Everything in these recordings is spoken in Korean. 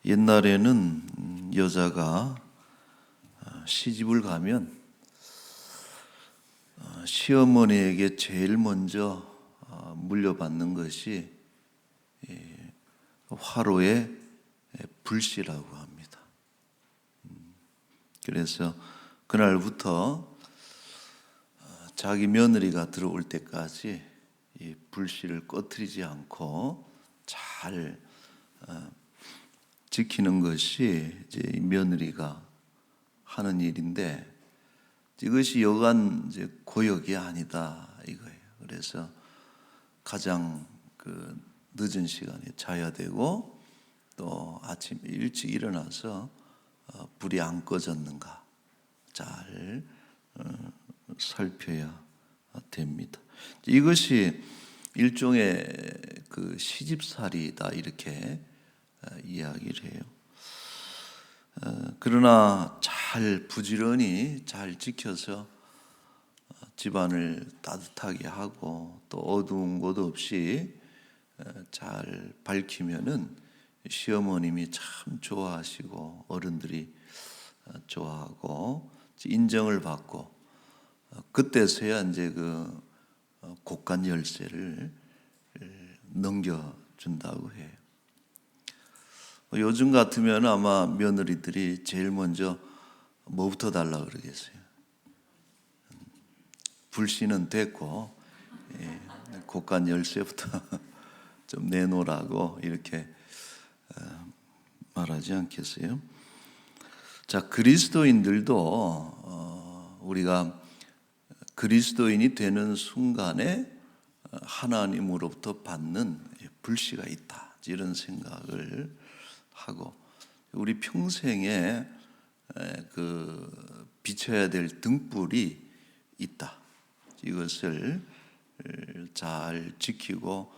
옛날에는 여자가 시집을 가면 시어머니에게 제일 먼저 물려받는 것이 화로의 불씨라고 합니다. 그래서 그날부터 자기 며느리가 들어올 때까지 이 불씨를 꺼트리지 않고 잘 지키는 것이 이제 며느리가 하는 일인데, 이것이 여간 이제 고역이 아니다 이거예요. 그래서 가장 늦은 시간에 자야 되고, 또 아침 일찍 일어나서 불이 안 꺼졌는가 잘 살펴야 됩니다. 이것이 일종의 시집살이다 이렇게 이야기를 해요. 그러나 잘 부지런히 잘 지켜서 집안을 따뜻하게 하고 또 어두운 곳 없이 잘 밝히면은 시어머님이 참 좋아하시고 어른들이 좋아하고 인정을 받고, 그때서야 이제 곡간 열쇠를 넘겨준다고 해요. 요즘 같으면 아마 며느리들이 제일 먼저 뭐부터 달라 그러겠어요? 불씨는 됐고 곡간 열쇠부터 좀 내놓으라고 이렇게 말하지 않겠어요? 자, 그리스도인들도 우리가 그리스도인이 되는 순간에 하나님으로부터 받는 불씨가 있다, 이런 생각을 하고, 우리 평생에 비춰야 될 등불이 있다. 이것을 잘 지키고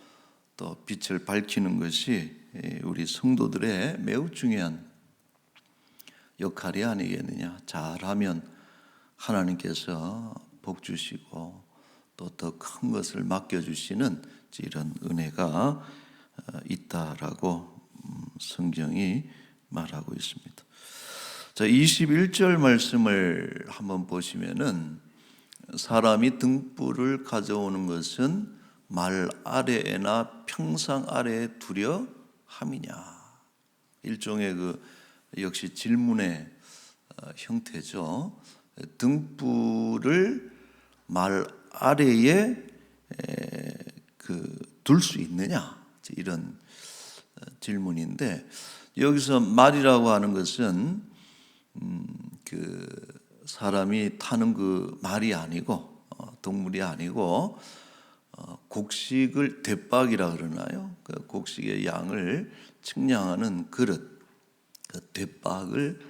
또 빛을 밝히는 것이 우리 성도들의 매우 중요한 역할이 아니겠느냐. 잘하면 하나님께서 복 주시고 또 더 큰 것을 맡겨주시는 이런 은혜가 있다라고 성경이 말하고 있습니다. 자, 21절 말씀을 한번 보시면은, 사람이 등불을 가져오는 것은 말 아래에나 평상 아래에 두려 함이냐. 일종의 역시 질문의 형태죠. 등불을 말 아래에 둘 수 있느냐, 이런 질문인데, 여기서 말이라고 하는 것은 사람이 타는 말이 아니고 동물이 아니고 곡식을 대박이라 그러나요? 곡식의 양을 측량하는 그릇, 대박을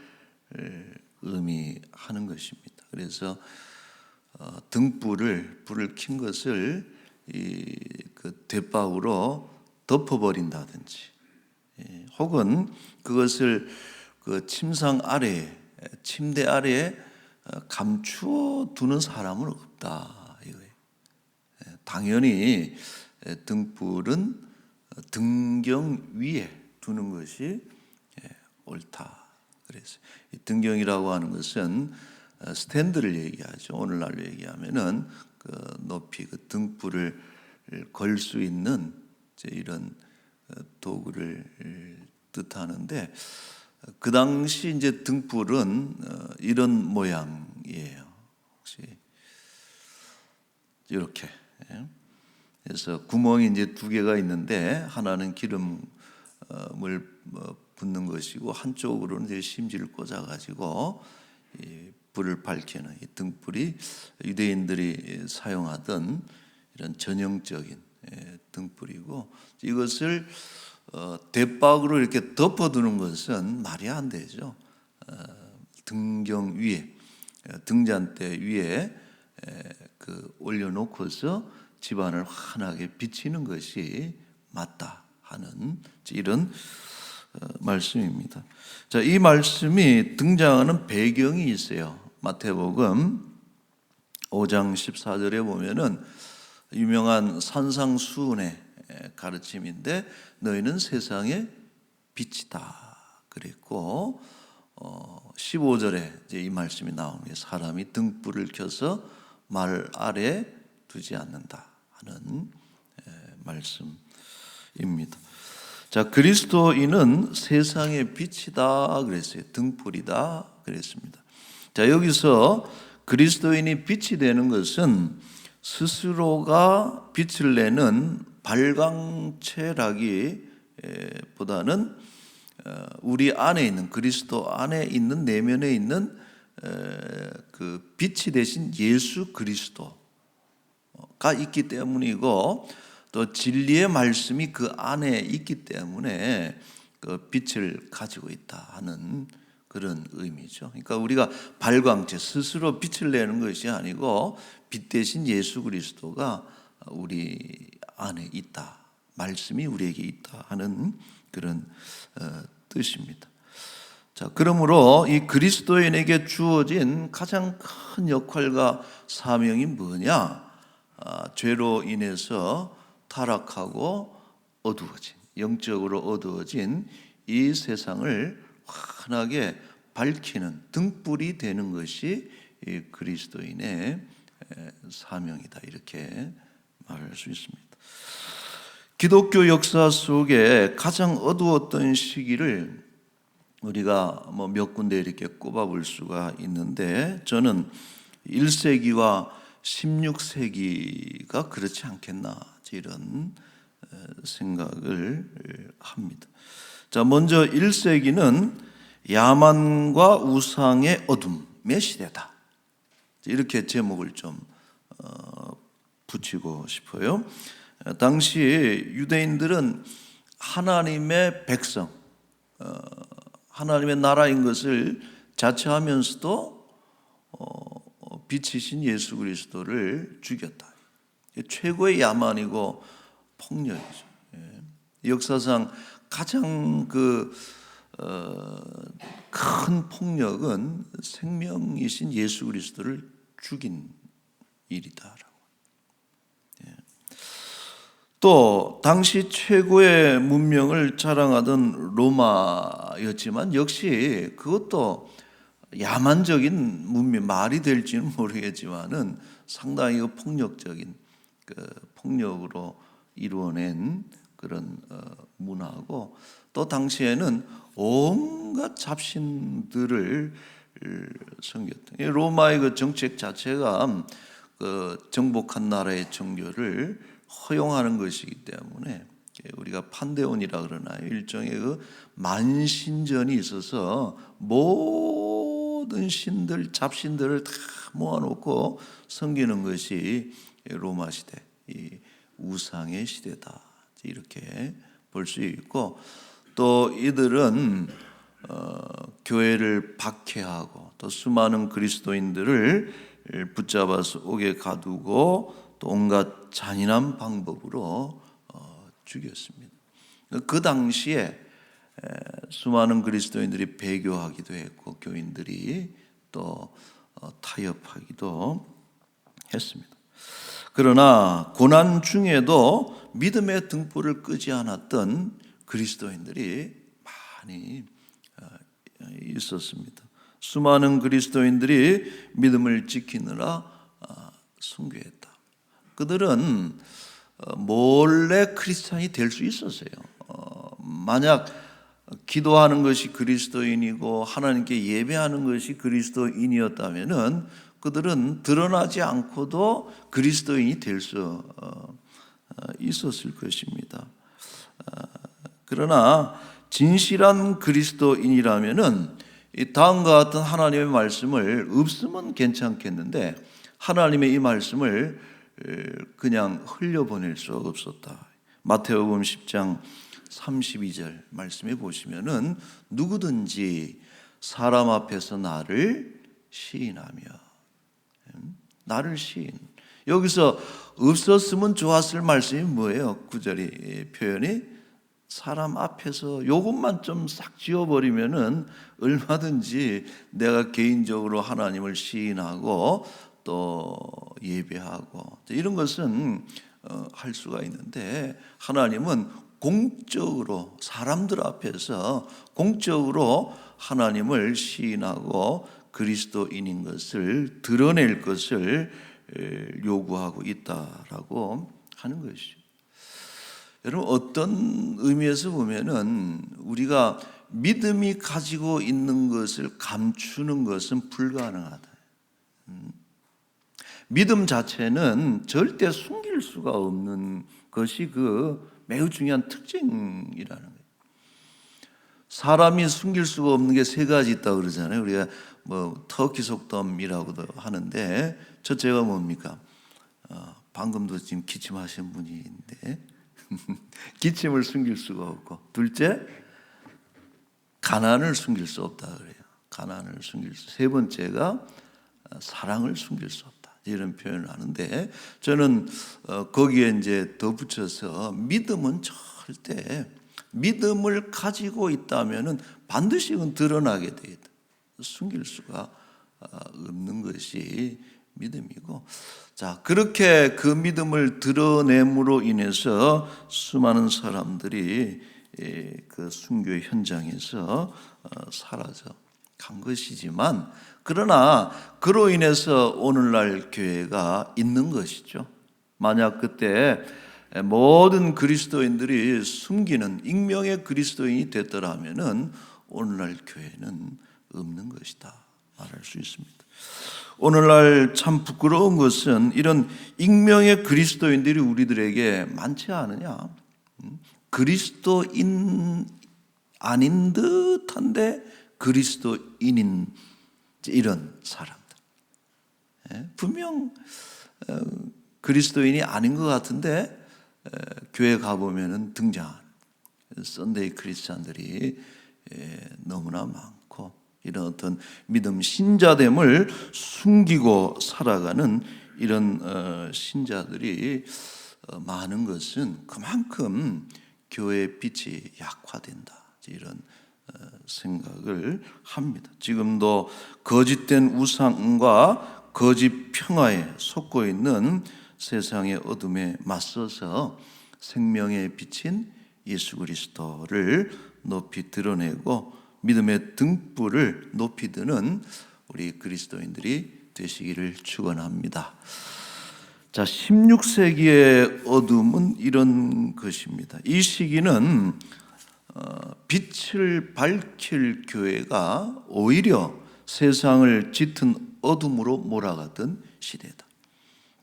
의미하는 것입니다. 그래서 불을 킨 것을 대박으로 덮어버린다든지, 혹은 그것을 침상 아래에, 침대 아래에 감추어 두는 사람은 없다 이거예요. 당연히 등불은 등경 위에 두는 것이 옳다. 그래서 이 등경이라고 하는 것은 스탠드를 얘기하죠. 오늘날로 얘기하면은 높이 등불을 걸 수 있는 이런 도구를 뜻하는데, 그 당시 이제 등불은 이런 모양이에요. 혹시 이렇게. 그래서 구멍이 이제 두 개가 있는데, 하나는 기름을 붓는 것이고 한쪽으로는 이제 심지를 꽂아가지고 불을 밝히는 이 등불이 유대인들이 사용하던 이런 전형적인 등불이고, 이것을 대박으로 이렇게 덮어두는 것은 말이 안 되죠. 등경 위에, 등잔대 위에 올려놓고서 집안을 환하게 비치는 것이 맞다 하는 이런 말씀입니다. 자, 이 말씀이 등장하는 배경이 있어요. 마태복음 5장 14절에 보면은 유명한 산상수훈의 가르침인데, 너희는 세상의 빛이다 그랬고 15절에 이제 이 말씀이 나오는 게 사람이 등불을 켜서 말 아래 두지 않는다 하는 말씀입니다. 자, 그리스도인은 세상의 빛이다 그랬어요. 등불이다 그랬습니다. 자, 여기서 그리스도인이 빛이 되는 것은 스스로가 빛을 내는 발광체라기 보다는 우리 안에 있는 그리스도 안에 있는 내면에 있는 그 빛이 되신 예수 그리스도가 있기 때문이고 또 진리의 말씀이 그 안에 있기 때문에 그 빛을 가지고 있다 하는 그런 의미죠. 그러니까 우리가 발광체 스스로 빛을 내는 것이 아니고 빛 대신 예수 그리스도가 우리 안에 있다, 말씀이 우리에게 있다 하는 그런 뜻입니다. 자, 그러므로 이 그리스도인에게 주어진 가장 큰 역할과 사명이 뭐냐? 죄로 인해서 타락하고 어두워진, 영적으로 어두워진 이 세상을 환하게 밝히는 등불이 되는 것이 이 그리스도인의 사명이다, 이렇게 말할 수 있습니다. 기독교 역사 속에 가장 어두웠던 시기를 우리가 몇 군데 이렇게 꼽아볼 수가 있는데, 저는 1세기와 16세기가 그렇지 않겠나, 이런 생각을 합니다. 자, 먼저 1세기는 야만과 우상의 어둠의 시대다, 이렇게 제목을 좀 붙이고 싶어요. 당시 유대인들은 하나님의 백성, 하나님의 나라인 것을 자처하면서도 빛이신 예수 그리스도를 죽였다. 최고의 야만이고 폭력이죠. 역사상 가장 큰 폭력은 생명이신 예수 그리스도를 죽인 일이다라고. 또 당시 최고의 문명을 자랑하던 로마였지만 역시 그것도 야만적인 문명, 말이 될지는 모르겠지만은 상당히 폭력적인 폭력으로 이루어낸 그런 문화고, 또 당시에는 온갖 잡신들을 섬겼던, 로마의 그 정책 자체가 그 정복한 나라의 정교를 허용하는 것이기 때문에 우리가 판데온이라 그러나요? 일종의 그 만신전이 있어서 모든 신들, 잡신들을 다 모아놓고 섬기는 것이 로마 시대, 이 우상의 시대다, 이렇게 볼 수 있고, 또 이들은 교회를 박해하고 또 수많은 그리스도인들을 붙잡아서 옥에 가두고 또 온갖 잔인한 방법으로 죽였습니다. 그 당시에 수많은 그리스도인들이 배교하기도 했고 교인들이 또 타협하기도 했습니다. 그러나 고난 중에도 믿음의 등불을 끄지 않았던 그리스도인들이 많이 있었습니다. 수많은 그리스도인들이 믿음을 지키느라 순교했다. 그들은 몰래 크리스찬이 될 수 있었어요. 만약 기도하는 것이 그리스도인이고 하나님께 예배하는 것이 그리스도인이었다면은 그들은 드러나지 않고도 그리스도인이 될 수 있었을 것입니다. 그러나 진실한 그리스도인이라면은 이 다음과 같은 하나님의 말씀을 없으면 괜찮겠는데 하나님의 이 말씀을 그냥 흘려보낼 수 없었다. 마태복음 10장 32절 말씀에 보시면은 누구든지 사람 앞에서 나를 시인하며, 나를 시인. 여기서 없었으면 좋았을 말씀이 뭐예요? 9절이 표현이 사람 앞에서 요것만 좀 싹 지워버리면은 얼마든지 내가 개인적으로 하나님을 시인하고 또 예배하고 이런 것은 할 수가 있는데, 하나님은 공적으로 사람들 앞에서 공적으로 하나님을 시인하고 그리스도인인 것을 드러낼 것을 요구하고 있다라고 하는 것이죠. 여러분, 어떤 의미에서 보면은 우리가 믿음이 가지고 있는 것을 감추는 것은 불가능하다. 믿음 자체는 절대 숨길 수가 없는 것이 그 매우 중요한 특징이라는 거예요. 사람이 숨길 수가 없는 게 세 가지 있다고 그러잖아요. 우리가 뭐 터키 속담이라고도 하는데, 첫째가 뭡니까? 방금도 지금 기침하신 분이 있는데 기침을 숨길 수가 없고, 둘째, 가난을 숨길 수 없다 그래요. 가난을 숨길 수. 세 번째가 사랑을 숨길 수 없다, 이런 표현을 하는데, 저는 거기에 이제 덧붙여서 믿음은 절대, 믿음을 가지고 있다면은 반드시 그건 드러나게 돼 있다. 숨길 수가 없는 것이 믿음이고, 자, 그렇게 그 믿음을 드러냄으로 인해서 수많은 사람들이 그 순교의 현장에서 사라져 간 것이지만, 그러나 그로 인해서 오늘날 교회가 있는 것이죠. 만약 그때 모든 그리스도인들이 숨기는 익명의 그리스도인이 됐더라면은 오늘날 교회는 없는 것이다 말할 수 있습니다. 오늘날 참 부끄러운 것은 이런 익명의 그리스도인들이 우리들에게 많지 않으냐. 그리스도인 아닌 듯한데 그리스도인인 이런 사람들, 분명 그리스도인이 아닌 것 같은데 교회 가보면 등장하는 썬데이 크리스찬들이 너무나 많고, 이런 어떤 믿음 신자됨을 숨기고 살아가는 이런 신자들이 많은 것은 그만큼 교회의 빛이 약화된다, 이런 생각을 합니다. 지금도 거짓된 우상과 거짓 평화에 속고 있는 세상의 어둠에 맞서서 생명의 빛인 예수 그리스도를 높이 드러내고 믿음의 등불을 높이 드는 우리 그리스도인들이 되시기를 축원합니다. 자, 16세기의 어둠은 이런 것입니다. 이 시기는 빛을 밝힐 교회가 오히려 세상을 짙은 어둠으로 몰아가던 시대다.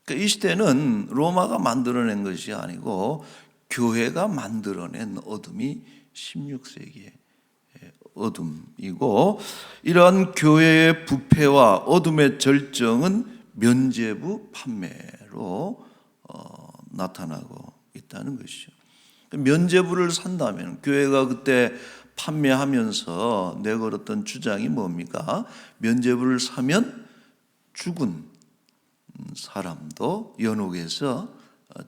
그러니까 이 시대는 로마가 만들어낸 것이 아니고 교회가 만들어낸 어둠이 16세기의 어둠이고, 이러한 교회의 부패와 어둠의 절정은 면죄부 판매로 나타나고 있다는 것이죠. 면죄부를 산다면, 교회가 그때 판매하면서 내걸었던 주장이 뭡니까? 면죄부를 사면 죽은 사람도 연옥에서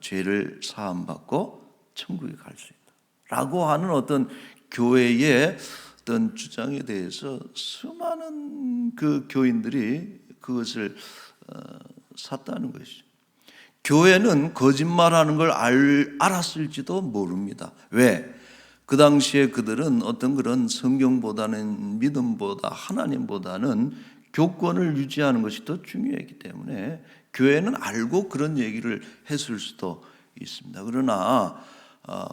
죄를 사함받고 천국에 갈 수 있다 라고 하는 어떤 교회의 어떤 주장에 대해서 수많은 그 교인들이 그것을 샀다는 것이죠. 교회는 거짓말하는 걸 알았을지도 모릅니다. 왜? 그 당시에 그들은 어떤 그런 성경보다는 믿음보다 하나님보다는 교권을 유지하는 것이 더 중요했기 때문에 교회는 알고 그런 얘기를 했을 수도 있습니다. 그러나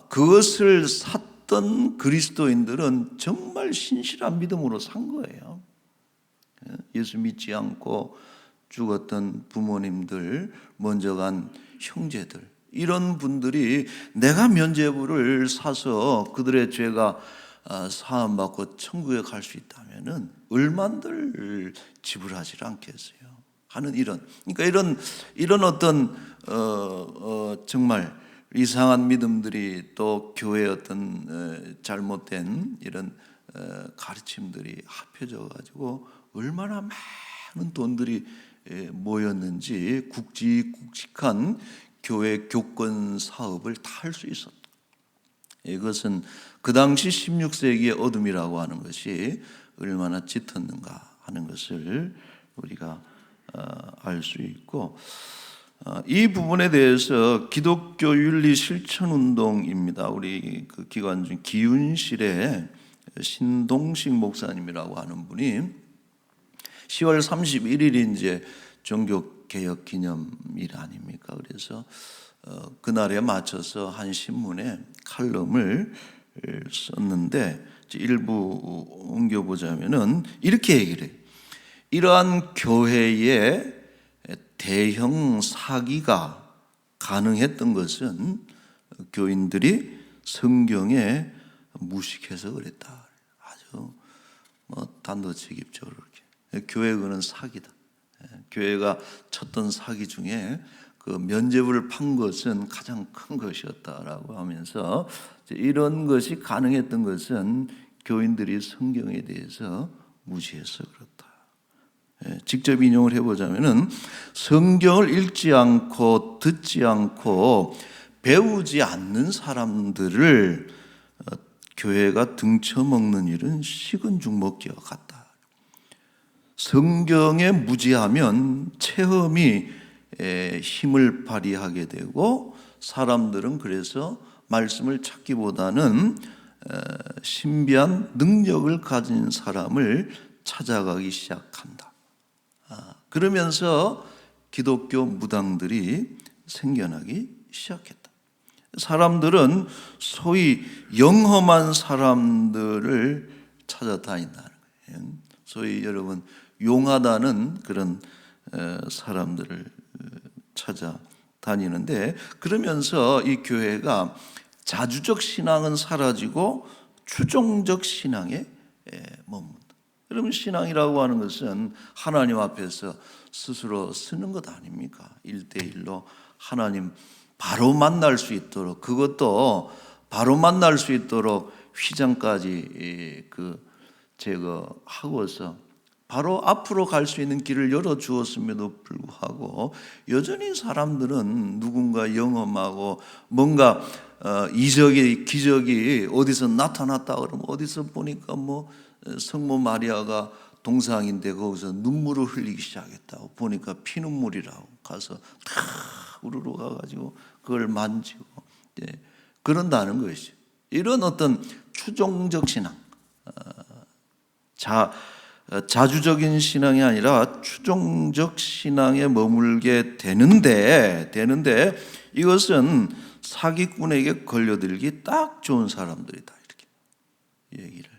그것을 샀던 그리스도인들은 정말 신실한 믿음으로 산 거예요. 예수 믿지 않고 죽었던 부모님들, 먼저 간 형제들, 이런 분들이 내가 면죄부를 사서 그들의 죄가 사함받고 천국에 갈 수 있다면은 얼만들 지불하지 않겠어요 하는 그러니까 이런 어떤 정말 이상한 믿음들이, 또 교회의 어떤 잘못된 이런 가르침들이 합해져 가지고 얼마나 많은 돈들이 모였는지 굵직굵직한 교회 교권 사업을 다 할 수 있었다. 이것은 그 당시 16세기의 어둠이라고 하는 것이 얼마나 짙었는가 하는 것을 우리가 알 수 있고, 이 부분에 대해서 기독교 윤리 실천 운동입니다. 우리 그 기관 중 기윤실의 신동식 목사님이라고 하는 분이 10월 31일이 이제 종교 개혁 기념일 아닙니까? 그래서 그날에 맞춰서 한 신문에 칼럼을 썼는데 일부 옮겨보자면은 이렇게 얘기를 해요. 이러한 교회의 대형 사기가 가능했던 것은 교인들이 성경에 무식해서 그랬다. 아주 단도직입적으로 이렇게. 교회 그는 사기다. 교회가 쳤던 사기 중에 그 면죄부를 판 것은 가장 큰 것이었다라고 하면서 이런 것이 가능했던 것은 교인들이 성경에 대해서 무시해서 그렇다. 직접 인용을 해보자면은 성경을 읽지 않고 듣지 않고 배우지 않는 사람들을 교회가 등쳐먹는 일은 식은 죽 먹기와 같다. 성경에 무지하면 체험이 힘을 발휘하게 되고 사람들은 그래서 말씀을 찾기보다는 신비한 능력을 가진 사람을 찾아가기 시작한다. 그러면서 기독교 무당들이 생겨나기 시작했다. 사람들은 소위 영험한 사람들을 찾아다닌다는 거예요. 소위 여러분 용하다는 그런 사람들을 찾아다니는데, 그러면서 이 교회가 자주적 신앙은 사라지고 추종적 신앙에 머문다. 여러분 신앙이라고 하는 것은 하나님 앞에서 스스로 쓰는 것 아닙니까? 1대1로 하나님 바로 만날 수 있도록, 그것도 바로 만날 수 있도록 휘장까지 제거하고서 바로 앞으로 갈 수 있는 길을 열어주었음에도 불구하고 여전히 사람들은 누군가 영험하고 뭔가 이적이 기적이 어디서 나타났다 그러면 어디서 보니까 성모 마리아가 동상인데 거기서 눈물을 흘리기 시작했다고, 보니까 피눈물이라고 가서 다 우르르 가가지고 그걸 만지고 그런다는 것이죠. 이런 어떤 추종적 신앙, 자주적인 신앙이 아니라 추종적 신앙에 머물게 되는데 이것은 사기꾼에게 걸려들기 딱 좋은 사람들이다, 이렇게 얘기를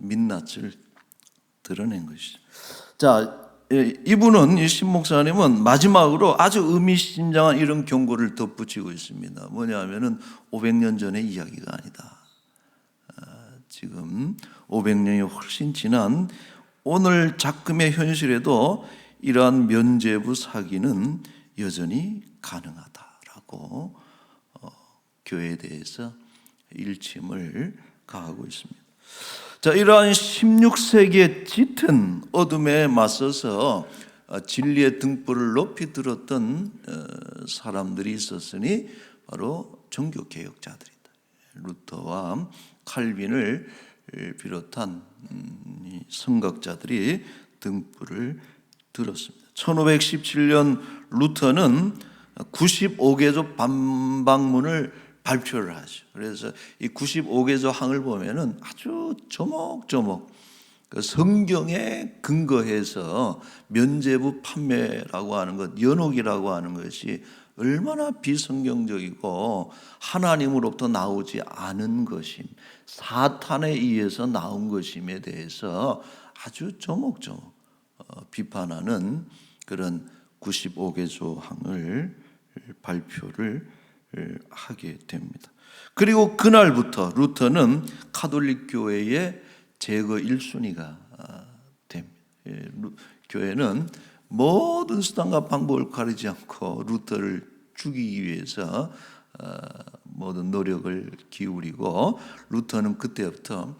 민낯을 드러낸 것이죠. 자, 이분은, 이 신 목사님은 마지막으로 아주 의미심장한 이런 경고를 덧붙이고 있습니다. 뭐냐면은 500년 전의 이야기가 아니다. 지금 500년이 훨씬 지난 오늘 작금의 현실에도 이러한 면죄부 사기는 여전히 가능하다라고 교회에 대해서 일침을 가하고 있습니다. 자, 이러한 16세기의 짙은 어둠에 맞서서 진리의 등불을 높이 들었던 사람들이 있었으니 바로 종교개혁자들이다. 루터와 칼빈을 비롯한 성각자들이 등불을 들었습니다. 1517년 루터는 95개조 반박문을 발표를 하죠. 그래서 이 95개조 항을 보면은 아주 조목조목 그 성경에 근거해서 면죄부 판매라고 하는 것, 연옥이라고 하는 것이 얼마나 비성경적이고 하나님으로부터 나오지 않은 것임, 사탄에 의해서 나온 것임에 대해서 아주 조목조목 비판하는 그런 95개조 항을 발표를 하게 됩니다. 그리고 그날부터 루터는 카톨릭 교회의 제거 1순위가 됩니다. 교회는 모든 수단과 방법을 가리지 않고 루터를 죽이기 위해서 모든 노력을 기울이고, 루터는 그때부터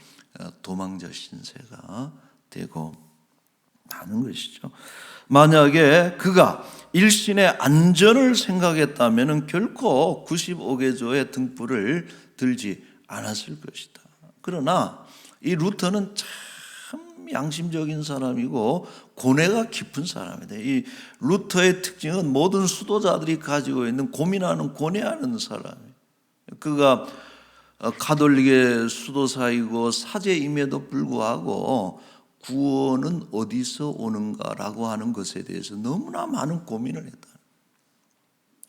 도망자 신세가 되고 하는 것이죠. 만약에 그가 일신의 안전을 생각했다면 결코 95개조의 등불을 들지 않았을 것이다. 그러나 이 루터는 참 참 양심적인 사람이고 고뇌가 깊은 사람이다. 이 루터의 특징은 모든 수도자들이 가지고 있는 고민하는 고뇌하는 사람이에요. 그가 가톨릭의 수도사이고 사제임에도 불구하고 구원은 어디서 오는가라고 하는 것에 대해서 너무나 많은 고민을 했다.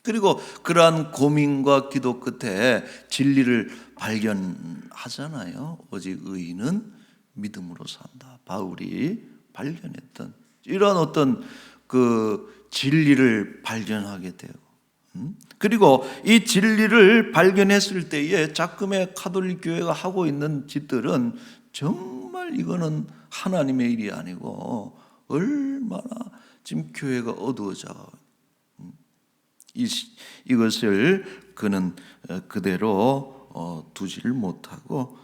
그리고 그러한 고민과 기도 끝에 진리를 발견하잖아요. 오직 의인은 믿음으로 산다. 바울이 발견했던 이런 어떤 그 진리를 발견하게 되고, 그리고 이 진리를 발견했을 때에 작금의 가톨릭 교회가 하고 있는 짓들은 정말 이거는 하나님의 일이 아니고 얼마나 지금 교회가 어두워져가고 이것을 그는 그대로 두지를 못하고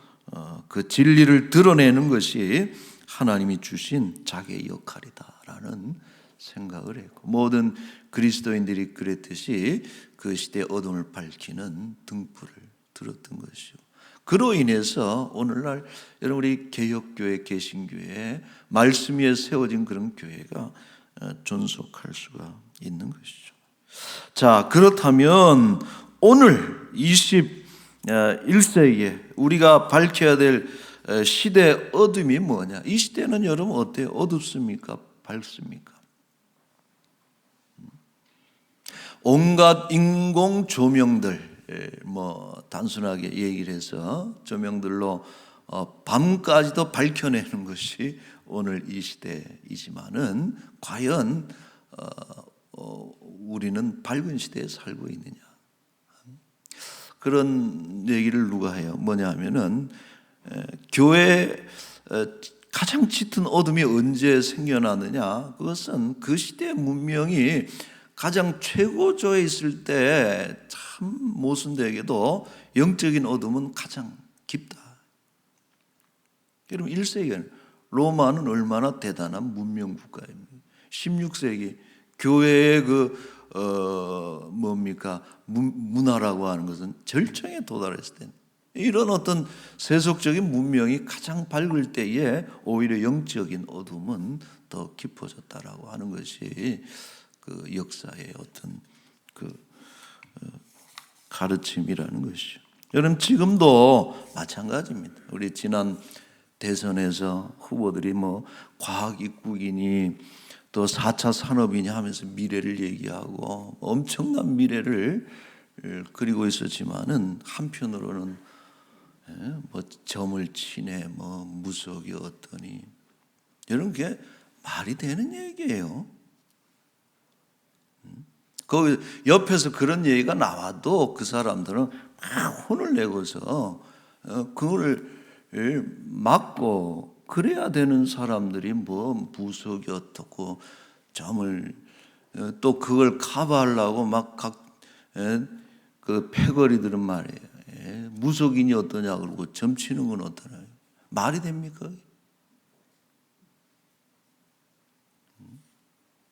그 진리를 드러내는 것이 하나님이 주신 자기의 역할이다라는 생각을 했고, 모든 그리스도인들이 그랬듯이 그 시대의 어둠을 밝히는 등불을 들었던 것이요. 그로 인해서 오늘날 여러분 우리 개혁교회, 개신교회 말씀 위에 세워진 그런 교회가 존속할 수가 있는 것이죠. 자, 그렇다면 오늘 21세기에 우리가 밝혀야 될 시대의 어둠이 뭐냐? 이 시대는 여러분 어때요? 어둡습니까? 밝습니까? 온갖 인공 조명들, 단순하게 얘기를 해서 조명들로 밤까지도 밝혀내는 것이 오늘 이 시대이지만은 과연 우리는 밝은 시대에 살고 있느냐? 그런 얘기를 누가 해요? 뭐냐 하면은 교회 가장 짙은 어둠이 언제 생겨나느냐? 그것은 그 시대의 문명이 가장 최고조에 있을 때 참 모순되게도 영적인 어둠은 가장 깊다. 여러분 1세기에는 로마는 얼마나 대단한 문명 국가입니까? 16세기 교회의 문화라고 하는 것은 절정에 도달했을 때, 이런 어떤 세속적인 문명이 가장 밝을 때에 오히려 영적인 어둠은 더 깊어졌다라고 하는 것이 그 역사의 어떤 가르침이라는 것이죠. 여러분 지금도 마찬가지입니다. 우리 지난 대선에서 후보들이 과학 입국이니 또 4차 산업이냐 하면서 미래를 얘기하고 엄청난 미래를 그리고 있었지만은 한편으로는 점을 치네, 무속이 어떠니, 이런 게 말이 되는 얘기예요. 그 옆에서 그런 얘기가 나와도 그 사람들은 막 혼을 내고서 그걸 막고, 그래야 되는 사람들이 무속이 어떻고 점을 또 그걸 커버하려고 막 그 패거리들은 말이에요. 무속인이 어떠냐 그러고 점치는 건 어떠냐. 말이 됩니까?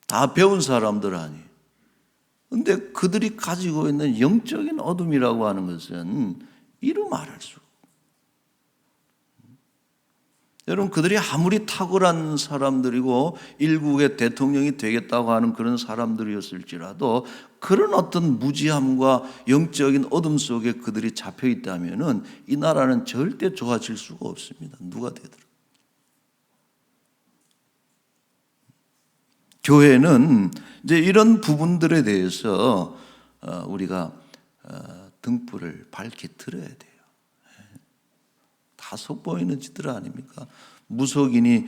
다 배운 사람들 아니에요. 근데 그들이 가지고 있는 영적인 어둠이라고 하는 것은 이루 말할 수 없어요. 여러분 그들이 아무리 탁월한 사람들이고 일국의 대통령이 되겠다고 하는 그런 사람들이었을지라도 그런 어떤 무지함과 영적인 어둠 속에 그들이 잡혀 있다면은 이 나라는 절대 좋아질 수가 없습니다. 누가 되더라도. 교회는 이제 이런 부분들에 대해서 우리가 등불을 밝게 들어야 돼요. 다 속보이는 짓들 아닙니까? 무속인이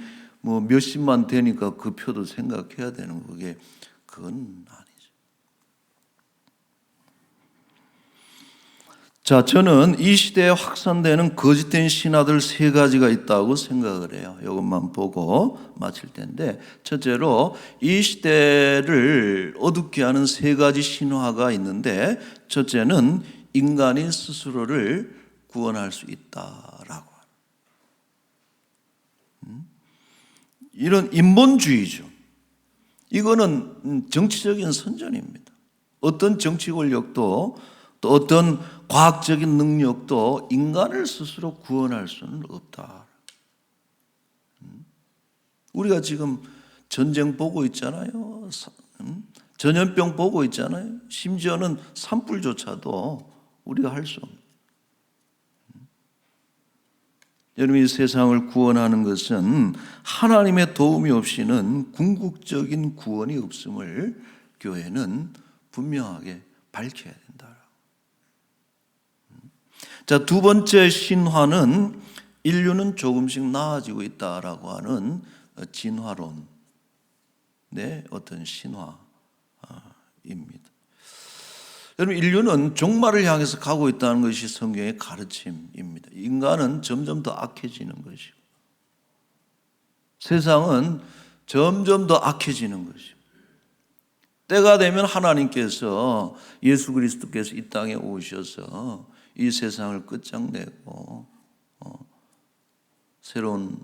몇십만 되니까 그 표도 생각해야 되는 거게, 그건 아니죠. 자, 저는 이 시대에 확산되는 거짓된 신화들 세 가지가 있다고 생각을 해요. 이것만 보고 마칠 텐데, 첫째로 이 시대를 어둡게 하는 세 가지 신화가 있는데, 첫째는 인간이 스스로를 구원할 수 있다라고 하는 이런 인본주의죠. 이거는 정치적인 선전입니다. 어떤 정치 권력도 또 어떤 과학적인 능력도 인간을 스스로 구원할 수는 없다. 우리가 지금 전쟁 보고 있잖아요. 전염병 보고 있잖아요. 심지어는 산불조차도 우리가 할 수 없는. 여러분, 이 세상을 구원하는 것은 하나님의 도움이 없이는 궁극적인 구원이 없음을 교회는 분명하게 밝혀야 된다. 자, 두 번째 신화는 인류는 조금씩 나아지고 있다라고 하는 진화론의 어떤 신화입니다. 여러분, 인류는 종말을 향해서 가고 있다는 것이 성경의 가르침입니다. 인간은 점점 더 악해지는 것이고 세상은 점점 더 악해지는 것이고 때가 되면 하나님께서 예수 그리스도께서 이 땅에 오셔서 이 세상을 끝장내고 새로운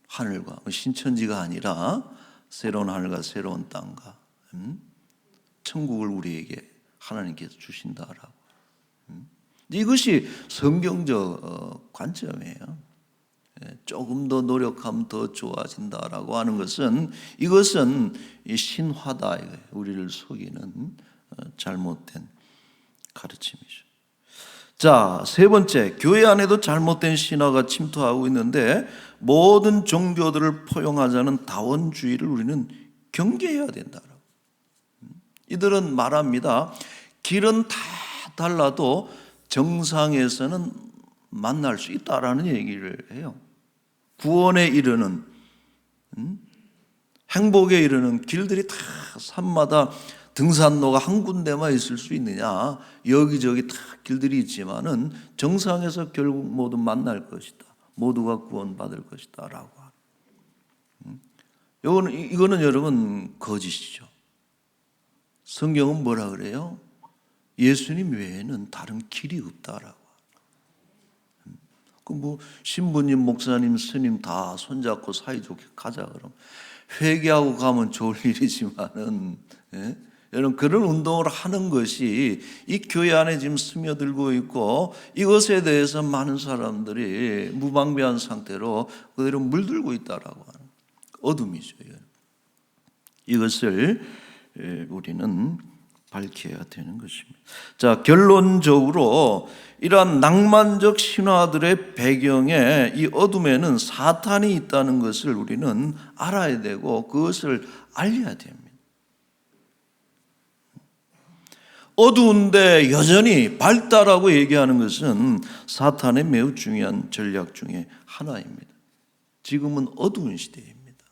하늘과 신천지가 아니라 새로운 하늘과 새로운 땅과 천국을 우리에게 하나님께서 주신다라고. 이것이 성경적 관점이에요. 조금 더 노력하면 더 좋아진다라고 하는 것은 이것은 신화다. 우리를 속이는 잘못된 가르침이죠. 자, 세 번째, 교회 안에도 잘못된 신화가 침투하고 있는데 모든 종교들을 포용하자는 다원주의를 우리는 경계해야 된다. 이들은 말합니다. 길은 다 달라도 정상에서는 만날 수 있다라는 얘기를 해요. 구원에 이르는, 행복에 이르는 길들이 다 산마다 등산로가 한 군데만 있을 수 있느냐? 여기저기 다 길들이 있지만은 정상에서 결국 모두 만날 것이다. 모두가 구원받을 것이다라고. 이거는 여러분 거짓이죠. 성경은 뭐라 그래요? 예수님 외에는 다른 길이 없다라고. 뭐 신부님, 목사님, 스님 다 손잡고 사이좋게 가자 그럼 회개하고 가면 좋을 일이지만은, 여러분 그런 운동을 하는 것이 이 교회 안에 지금 스며들고 있고 이것에 대해서 많은 사람들이 무방비한 상태로 그대로 물들고 있다라고 하는 어둠이죠. 이것을 우리는 밝혀야 되는 것입니다. 자, 결론적으로 이러한 낭만적 신화들의 배경에 이 어둠에는 사탄이 있다는 것을 우리는 알아야 되고 그것을 알려야 됩니다. 어두운데 여전히 밝다라고 얘기하는 것은 사탄의 매우 중요한 전략 중에 하나입니다. 지금은 어두운 시대입니다.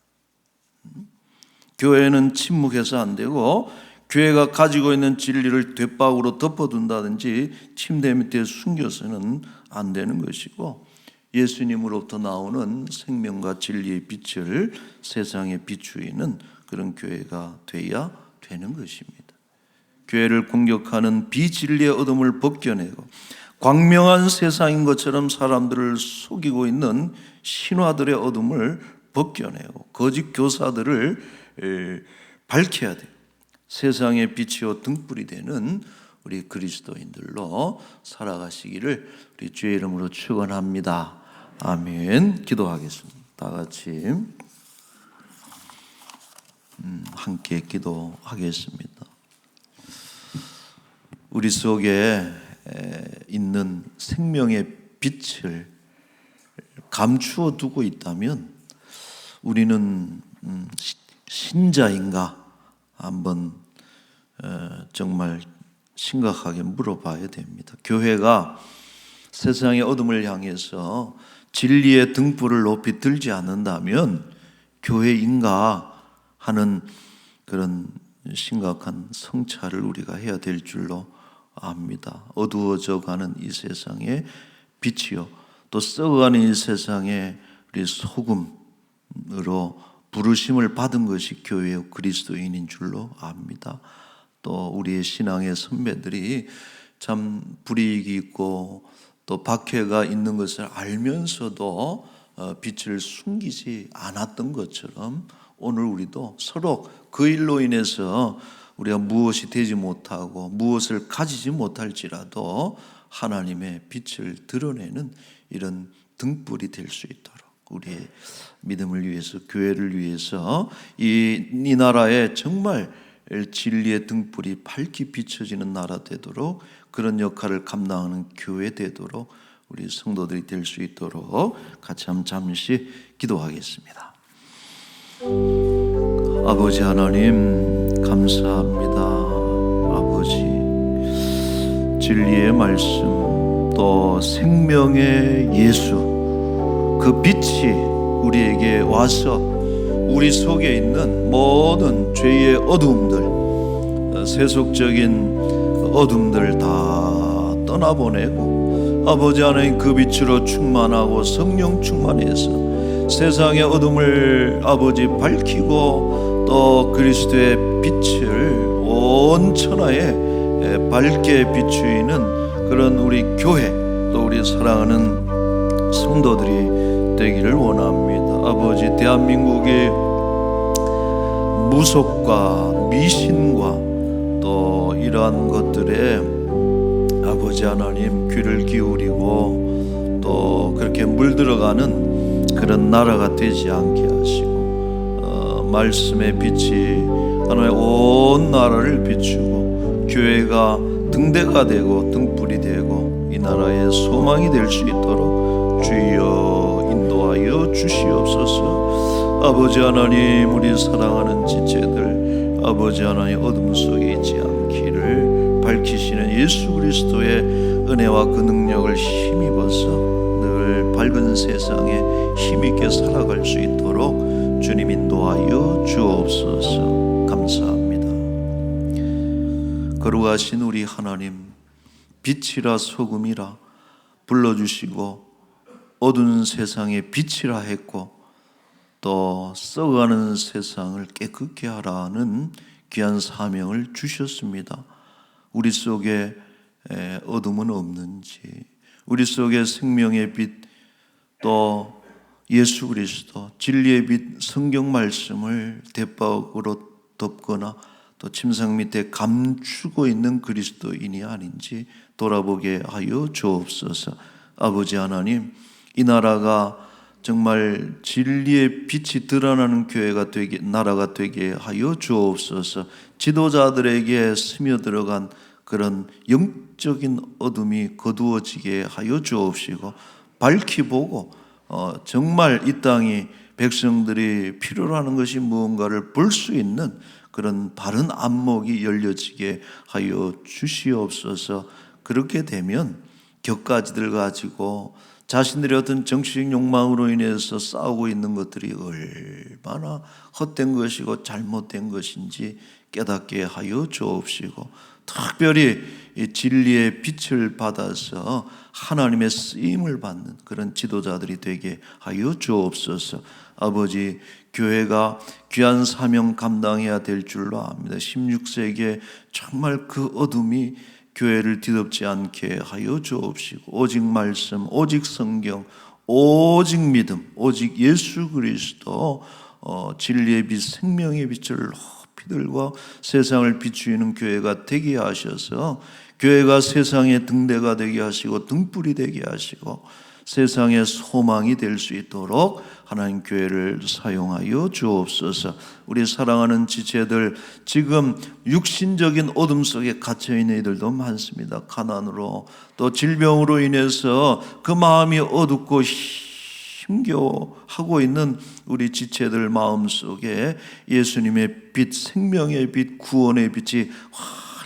교회는 침묵해서 안 되고 교회가 가지고 있는 진리를 뒷박으로 덮어둔다든지 침대 밑에 숨겨서는 안 되는 것이고 예수님으로부터 나오는 생명과 진리의 빛을 세상에 비추이는 그런 교회가 되어야 되는 것입니다. 교회를 공격하는 비진리의 어둠을 벗겨내고 광명한 세상인 것처럼 사람들을 속이고 있는 신화들의 어둠을 벗겨내고 거짓 교사들을 밝혀야 돼요. 세상의 빛이요 등불이 되는 우리 그리스도인들로 살아가시기를 우리 주의 이름으로 축원합니다. 아멘. 기도하겠습니다. 다 같이 함께 기도하겠습니다. 우리 속에 있는 생명의 빛을 감추어 두고 있다면 우리는 신자인가 한번 정말 심각하게 물어봐야 됩니다. 교회가 세상의 어둠을 향해서 진리의 등불을 높이 들지 않는다면 교회인가 하는 그런 심각한 성찰을 우리가 해야 될 줄로 압니다. 어두워져 가는 이 세상의 빛이요 또 썩어가는 이 세상의 우리 소금으로 부르심을 받은 것이 교회의 그리스도인인 줄로 압니다. 또 우리의 신앙의 선배들이 참 불이익이 있고 또 박해가 있는 것을 알면서도 빛을 숨기지 않았던 것처럼 오늘 우리도 서로 그 일로 인해서 우리가 무엇이 되지 못하고 무엇을 가지지 못할지라도 하나님의 빛을 드러내는 이런 등불이 될 수 있도록 우리의 믿음을 위해서, 교회를 위해서 이 나라에 정말 진리의 등불이 밝게 비춰지는 나라 되도록, 그런 역할을 감당하는 교회 되도록 우리 성도들이 될 수 있도록 같이 한번 잠시 기도하겠습니다. 아버지 하나님 감사합니다. 아버지, 진리의 말씀 또 생명의 예수, 그 빛이 우리에게 와서 우리 속에 있는 모든 죄의 어두움들, 세속적인 어둠들 다 떠나보내고 아버지 하나님 그 빛으로 충만하고 성령 충만해서 세상의 어둠을 아버지 밝히고 또 그리스도의 빛을 온 천하에 밝게 비추이는 그런 우리 교회, 또 우리 사랑하는 성도들이 되기를 원합니다. 아버지, 대한민국의 무속과 미신과 또 이러한 것들에 아버지 하나님 귀를 기울이고 또 그렇게 물들어가는 그런 나라가 되지 않게 하시고 말씀의 빛이 하나의 온 나라를 비추고 교회가 등대가 되고 등불이 되고 이 나라의 소망이 될 수 있도록 주여 인도하여 주시옵소서. 아버지 하나님, 우리 사랑하는 지체들 아버지 하나님 어둠 속에 있지 않기를 밝히시는 예수 그리스도의 은혜와 그 능력을 힘입어서 늘 밝은 세상에 힘있게 살아갈 수 있도록 주님 인도하여 주옵소서. 감사합니다. 거룩하신 우리 하나님, 빛이라 소금이라 불러주시고 어두운 세상에 빛이라 했고 또 썩어가는 세상을 깨끗게 하라는 귀한 사명을 주셨습니다. 우리 속에 어둠은 없는지, 우리 속에 생명의 빛, 또 예수 그리스도 진리의 빛 성경 말씀을 대박으로 덮거나 또 침상 밑에 감추고 있는 그리스도인이 아닌지 돌아보게 하여 주옵소서. 아버지 하나님, 이 나라가 정말 진리의 빛이 드러나는 교회가 되게, 나라가 되게 하여 주옵소서. 지도자들에게 스며들어간 그런 영적인 어둠이 거두어지게 하여 주옵시고 밝히 보고 정말 이 땅이 백성들이 필요로 하는 것이 무언가를 볼 수 있는 그런 바른 안목이 열려지게 하여 주시옵소서. 그렇게 되면 격가지들 가지고 자신들의 어떤 정치적 욕망으로 인해서 싸우고 있는 것들이 얼마나 헛된 것이고 잘못된 것인지 깨닫게 하여 주옵시고, 특별히 이 진리의 빛을 받아서 하나님의 쓰임을 받는 그런 지도자들이 되게 하여 주옵소서. 아버지, 교회가 귀한 사명 감당해야 될 줄로 압니다. 16세기에 정말 그 어둠이 교회를 뒤덮지 않게 하여 주옵시고 오직 말씀, 오직 성경, 오직 믿음, 오직 예수 그리스도 진리의 빛, 생명의 빛을 높이 들고 세상을 비추이는 교회가 되게 하셔서 교회가 세상의 등대가 되게 하시고 등불이 되게 하시고 세상의 소망이 될 수 있도록 하나님 교회를 사용하여 주옵소서. 우리 사랑하는 지체들, 지금 육신적인 어둠 속에 갇혀있는 이들도 많습니다. 가난으로 또 질병으로 인해서 그 마음이 어둡고 힘겨워하고 있는 우리 지체들 마음속에 예수님의 빛, 생명의 빛, 구원의 빛이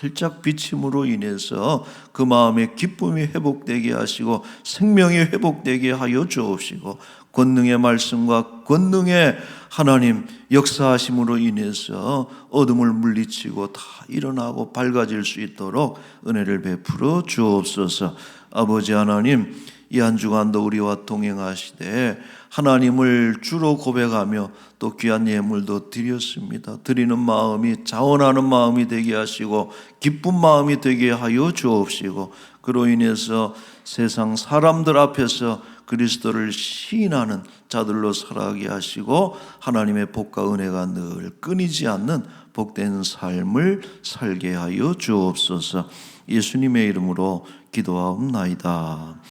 활짝 비침으로 인해서 그 마음의 기쁨이 회복되게 하시고 생명이 회복되게 하여 주옵시고 권능의 말씀과 권능의 하나님 역사하심으로 인해서 어둠을 물리치고 다 일어나고 밝아질 수 있도록 은혜를 베풀어 주옵소서. 아버지 하나님, 이 한 주간도 우리와 동행하시되 하나님을 주로 고백하며 또 귀한 예물도 드렸습니다. 드리는 마음이 자원하는 마음이 되게 하시고 기쁜 마음이 되게 하여 주옵시고 그로 인해서 세상 사람들 앞에서 그리스도를 시인하는 자들로 살아가게 하시고 하나님의 복과 은혜가 늘 끊이지 않는 복된 삶을 살게 하여 주옵소서. 예수님의 이름으로 기도하옵나이다.